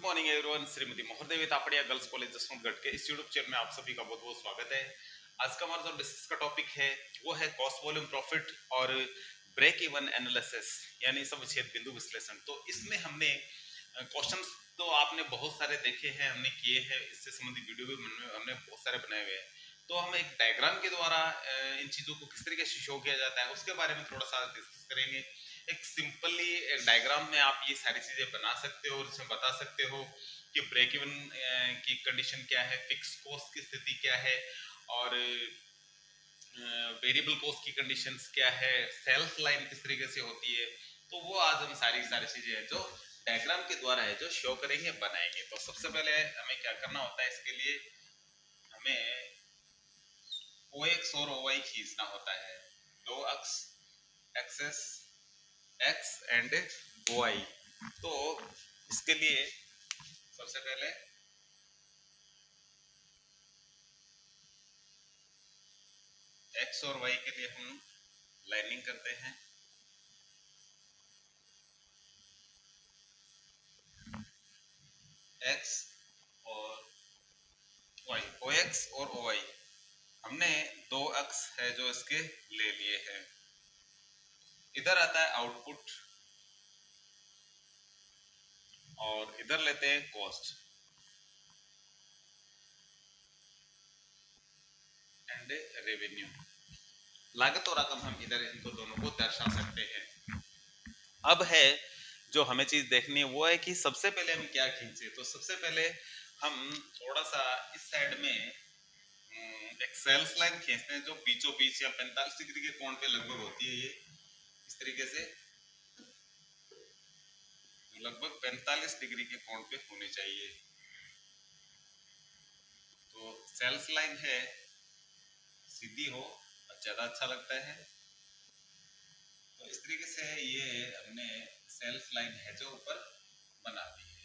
Morning everyone. Shrimati Mohardevi Tapadia girls college Jaswantgarh के इस YouTube channel में आप सभी का बहुत बहुत स्वागत है। आज का हमारा जो डिस्कस का टॉपिक है वो है कॉस्ट वॉल्यूम प्रॉफिट और ब्रेक इवन एनालिसिस यानी समविच्छेद बिंदु विश्लेषण। तो इसमें हमने क्वेश्चंस तो आपने बहुत सारे देखे हैं, हमने किए हैं, इससे संबंधित वीडियो भी हमने बहुत सारे बनाए हुए हैं। तो हम एक डायग्राम के द्वारा इन चीजों को किस तरीके से शो किया जाता है उसके बारे में थोड़ा सा डिस्कस करेंगे। एक सिंपली एक डायग्राम में आप ये सारी चीजें बना सकते हो और इसमें बता सकते हो कि ब्रेक इवन की कंडीशन क्या है, फिक्स कॉस्ट की स्थिति क्या है और वेरिएबल कॉस्ट की कंडीशंस क्या है, सेल्स लाइन किस तरीके से होती है। तो वो आज हम सारी चीजें हैं जो डायग्राम के द्वारा है जो शो करेंगे, बनाएंगे। तो सबसे पहले हमें क्या करना होता है, इसके लिए हमें OX और OY खींचना होता है, दो अक्ष एक्सेस X एंड Y। तो इसके लिए सबसे पहले X और Y के लिए हम लाइनिंग करते हैं। X और Y, OX और OY हमने दो अक्ष है जो इसके ले लिए हैं। इधर आता है आउटपुट और इधर लेते हैं कॉस्ट एंड रेवेन्यू, लागत और रकम। हम इधर इनको दोनों को दर्शा सकते हैं। अब है जो हमें चीज देखनी है वो है कि सबसे पहले हम क्या खींचे। तो सबसे पहले हम थोड़ा सा इस साइड में एक सेल्स लाइन खींचते हैं जो बीचों बीच या 45 डिग्री के कोण पे लगभग होती है। ये इस तरीके से लगभग 45 डिग्री के कोण पे होनी चाहिए। तो सेल्स लाइन है सीधी हो ज्यादा अच्छा लगता है। तो इस तरीके से ये हमने सेल्स लाइन है जो ऊपर बना दी है।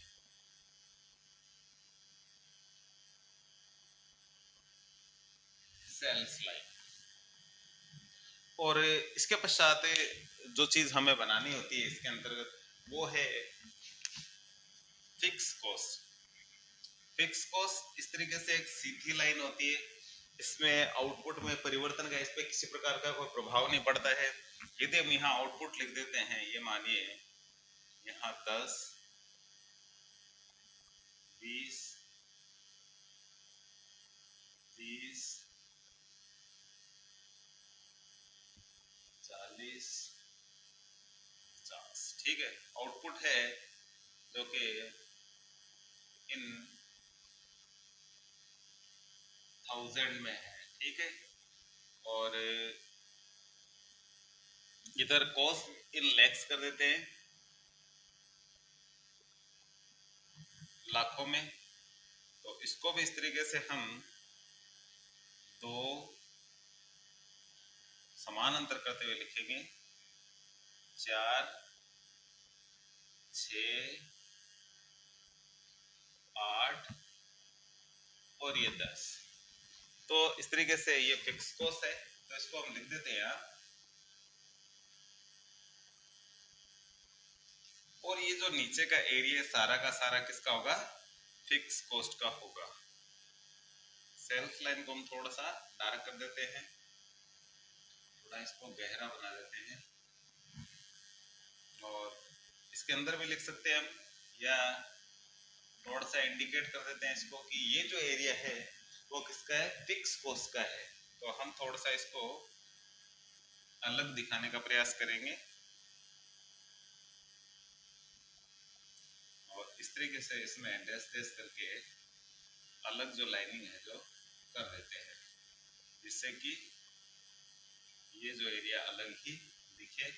सेल्स लाइन और इसके पश्चात जो चीज हमें बनानी होती है इसके अंतर्गत वो है फिक्स कॉस्ट। फिक्स कॉस्ट इस तरीके से एक सीधी लाइन होती है, इसमें आउटपुट में परिवर्तन का इस पे किसी प्रकार का कोई प्रभाव नहीं पड़ता है। यदि हम यहाँ आउटपुट लिख देते हैं, ये मानिए यहाँ 10, 20, 30, 40, 50, ठीक है। आउटपुट है जो कि इन 1000 में है, ठीक है। और इधर कॉस्ट इन लैक्स कर देते हैं, लाखों में। तो इसको भी इस तरीके से हम दो समान अंतर करते हुए लिखेंगे, 4, 6, 8 और ये 10। तो इस तरीके से ये फिक्स कॉस्ट है, तो इसको हम लिख देते हैं यहाँ। और ये जो नीचे का एरिया सारा का सारा किसका होगा, फिक्स कॉस्ट का होगा। सेल्स लाइन को हम थोड़ा सा डार्क कर देते हैं, थोड़ा इसको गहरा बना देते हैं और इसके अंदर भी लिख सकते हैं हम, या थोड़ा सा इंडिकेट कर देते हैं इसको कि ये जो एरिया है वो किसका है, फिक्स कॉस्ट का है। तो हम थोड़ा सा इसको अलग दिखाने का प्रयास करेंगे और इस तरीके से इसमें डैश डैश करके अलग जो लाइनिंग है जो कर देते हैं, जिससे कि ये जो एरिया अलग ही दिखे।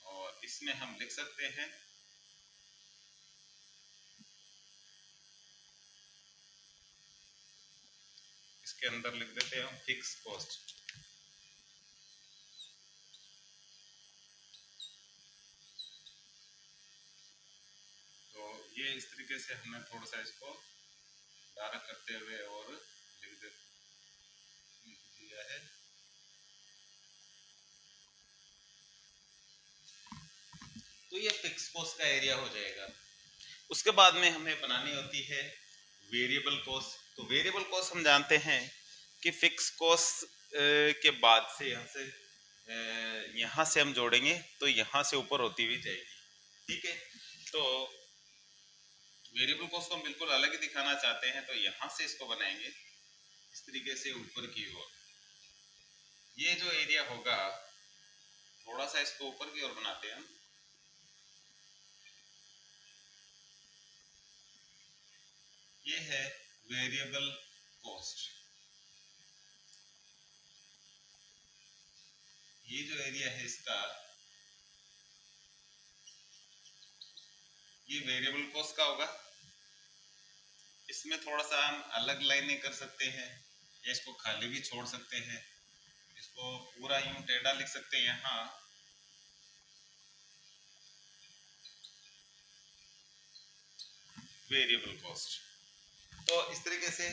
और इसमें हम लिख सकते हैं इसके अंदर लिख देते हैं हम फिक्स कॉस्ट। तो ये इस तरीके से हमने थोड़ा सा इसको डार्क करते हुए और लिख दिया है। तो ये फिक्स कॉस्ट का एरिया हो जाएगा। उसके बाद में हमें बनानी होती है वेरिएबल कॉस्ट। तो वेरिएबल कॉस्ट हम जानते हैं कि फिक्स कॉस्ट के बाद से यहाँ से हम जोड़ेंगे तो यहाँ से ऊपर होती हुई जाएगी, ठीक है। तो वेरिएबल कॉस्ट को हम बिल्कुल अलग ही दिखाना चाहते हैं, तो यहाँ से इसको बनाएंगे इस तरीके से ऊपर की ओर। ये जो एरिया होगा थोड़ा सा इसको ऊपर की ओर बनाते हैं हम। ये है वेरिएबल कॉस्ट। ये जो एरिया है इसका, ये वेरिएबल कॉस्ट का होगा। इसमें थोड़ा सा हम अलग लाइनें कर सकते हैं या इसको खाली भी छोड़ सकते हैं। इसको पूरा यूं टेढ़ा लिख सकते हैं यहाँ, वेरिएबल कॉस्ट। तो इस तरीके से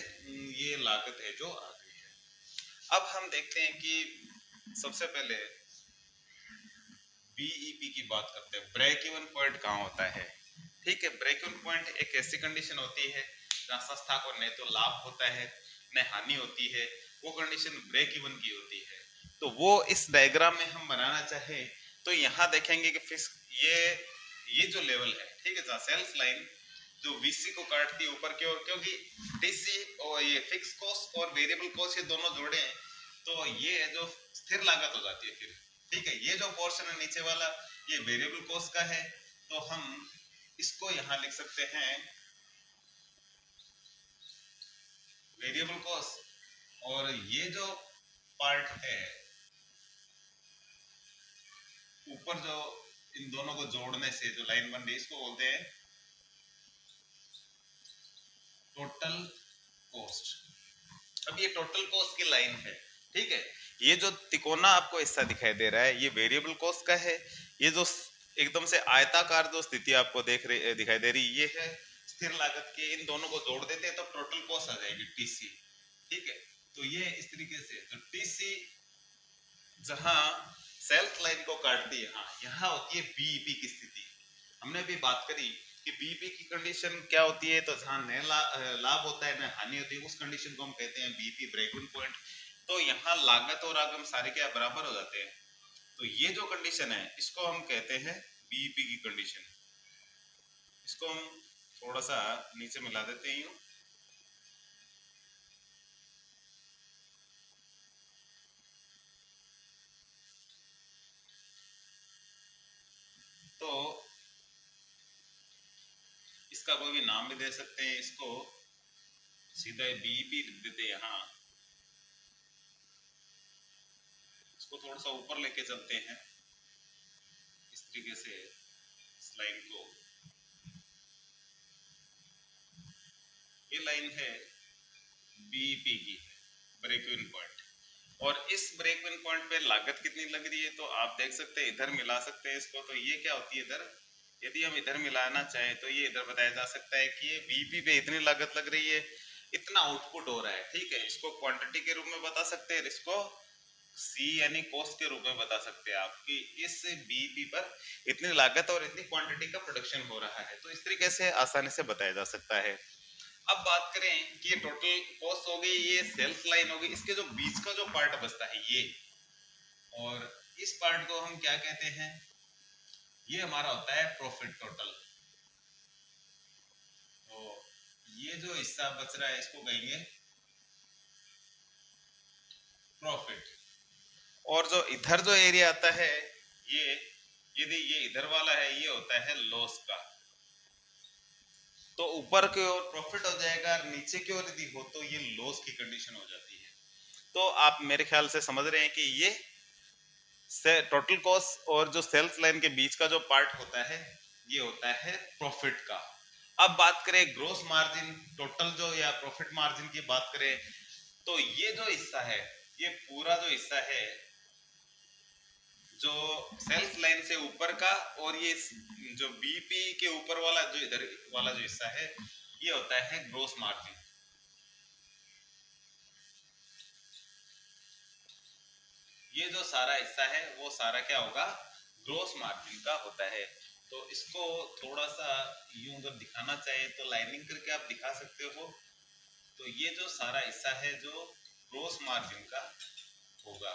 ये लागत है जो आ गई है। अब हम देखते हैं कि सबसे पहले बीईपी की बात करते हैं। ब्रेक इवन पॉइंट कहाँ होता है, ठीक है। ब्रेक इवन पॉइंट एक ऐसी कंडीशन होती है जहाँ संस्था को न तो लाभ होता है न हानि होती है, वो कंडीशन ब्रेक इवन की होती है। तो वो इस डायग्राम में हम बनाना चाहे तो यहाँ देखेंगे कि फिक्स ये जो लेवल है, ठीक है, जहाँ सेल्स लाइन जो वीसी को काटती है ऊपर की ओर, क्योंकि टीसी और ये फिक्स कॉस्ट और वेरिएबल कॉस्ट ये दोनों जोड़े हैं तो ये जो स्थिर लागत हो जाती है फिर, ठीक है। ये जो पोर्शन है नीचे वाला ये वेरिएबल कॉस्ट का है, तो हम इसको यहाँ लिख सकते हैं वेरिएबल कॉस्ट। और ये जो पार्ट है ऊपर जो इन दोनों को जोड़ने से जो लाइन बन रही है इसको बोलते हैं टोटल कॉस्ट। अब ये टोटल कॉस्ट की लाइन है, ठीक है। ये जो तिकोना आपको हिस्सा दिखाई दे रहा है ये वेरिएबल कॉस्ट का है। ये जो एकदम से आयताकार जो स्थिति आपको दिखाई दे रही ये है स्थिर लागत के। इन दोनों को जोड़ देते हैं तो टोटल कॉस्ट आ जाएगी टीसी, ठीक है। तो ये इस तरीके से तो टीसी जहां सेल्फ लाइन को काटती है यहाँ होती है बीईपी की स्थिति। हमने अभी बात करी कि बीईपी की कंडीशन क्या होती है, तो जहां न लाभ होता है न हानि होती है उस कंडीशन को हम कहते हैं बीईपी ब्रेक इवन पॉइंट। तो यहाँ लागत और आगम सारे क्या बराबर हो जाते हैं, तो ये जो कंडीशन है इसको हम कहते हैं बीईपी की कंडीशन। इसको हम थोड़ा सा नीचे मिला देते हैं यूं। तो इसका कोई भी नाम भी दे सकते हैं, इसको सीधा बीईपी लिख देते हैं यहाँ। इसको थोड़ा सा ऊपर लेके चलते हैं इस तरीके से इस लाइन को। ये लाइन है बीईपी की ब्रेक इवन पॉइंट, और इस ब्रेक इवन पॉइंट पे लागत कितनी लग रही है तो आप देख सकते हैं इधर मिला सकते हैं इसको। तो ये क्या होती है इधर, यदि हम इधर मिलाना चाहें तो ये इधर बताया जा सकता है कि ये बीईपी पे इतनी लागत लग रही है, इतना आउटपुट हो रहा है, ठीक है। इसको क्वांटिटी के रूप में बता सकते हैं, इसको सी यानी कॉस्ट के रूप में बता सकते हैं आप कि इस बीईपी पर इतनी लागत और इतनी क्वांटिटी का प्रोडक्शन हो रहा है। तो इस तरीके से आसानी से बताया जा सकता है। अब बात करें कि ये टोटल कॉस्ट हो गई, ये सेल्फ लाइन हो गई, इसके जो बीच का जो पार्ट बचता है ये, और इस पार्ट को हम क्या कहते हैं, ये हमारा होता है प्रॉफिट टोटल। तो ये जो हिस्सा बच रहा है इसको कहेंगे प्रॉफिट। और जो इधर जो एरिया आता है ये, यदि ये इधर वाला है ये होता है लॉस का। तो ऊपर की ओर प्रॉफिट हो जाएगा और नीचे की ओर यदि हो तो ये लॉस की कंडीशन हो जाती है। तो आप मेरे ख्याल से समझ रहे हैं कि ये टोटल कॉस्ट और जो सेल्स लाइन के बीच का जो पार्ट होता है ये होता है प्रॉफिट का। अब बात करें ग्रोस मार्जिन टोटल जो या प्रॉफिट मार्जिन की बात करें तो ये जो हिस्सा है ये पूरा जो हिस्सा है जो सेल्स लाइन से ऊपर का, और ये जो बीपी के ऊपर वाला जो इधर वाला जो हिस्सा है ये होता है ग्रोस मार्जिन। ये जो सारा हिस्सा है वो सारा क्या होगा, ग्रोस मार्जिन का होता है। तो इसको थोड़ा सा यूं अगर दिखाना चाहे तो लाइनिंग करके आप दिखा सकते हो। तो ये जो सारा हिस्सा है जो ग्रोस मार्जिन का होगा।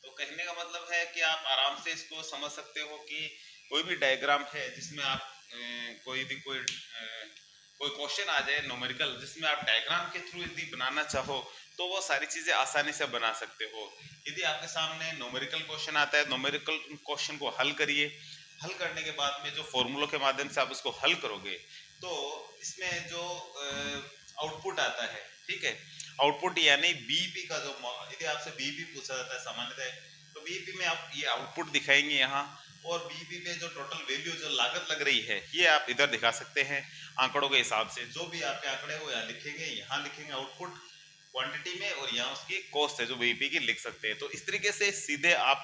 तो कहने का मतलब है कि आप आराम से इसको समझ सकते हो कि कोई भी डायग्राम है जिसमें आप कोई भी कोई क्वेश्चन आ जाए न्यूमेरिकल जिसमें आप डायग्राम के थ्रू यदि बनाना चाहो तो वो सारी चीजें आसानी से बना सकते हो। यदि आपके सामने न्यूमेरिकल क्वेश्चन आता है, न्यूमेरिकल क्वेश्चन को हल करिए, हल करने के बाद में जो फॉर्मूलों के माध्यम से आप उसको हल करोगे तो इसमें जो आउटपुट आता है, ठीक है, आउटपुट यानी बीईपी का जो, यदि आपसे बीईपी पूछा जाता है सामान्यतः, तो बीईपी में आप ये आउटपुट दिखाएंगे यहाँ, और बीईपी में जो टोटल वैल्यू जो लागत लग रही है ये आप इधर दिखा सकते हैं आंकड़ों के हिसाब से। जो भी आपके आंकड़े हो यहाँ लिखेंगे, यहाँ लिखेंगे आउटपुट क्वांटिटी में, और यहाँ उसकी कॉस्ट है जो बीईपी की लिख सकते हैं। तो इस तरीके से सीधे आप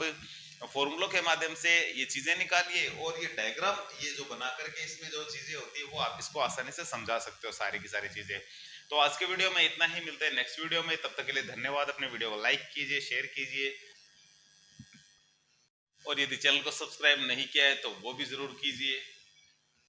फॉर्मूलों के माध्यम से ये चीजें निकालिए, और ये डायग्राम ये जो बना करके इसमें जो चीजें होती है वो आप इसको आसानी से समझा सकते हो सारी की सारी चीजें। तो आज के वीडियो में इतना ही, मिलते हैं नेक्स्ट वीडियो में, तब तक के लिए धन्यवाद। अपने वीडियो को लाइक कीजिए, शेयर कीजिए, और यदि चैनल को सब्सक्राइब नहीं किया है तो वो भी जरूर कीजिए।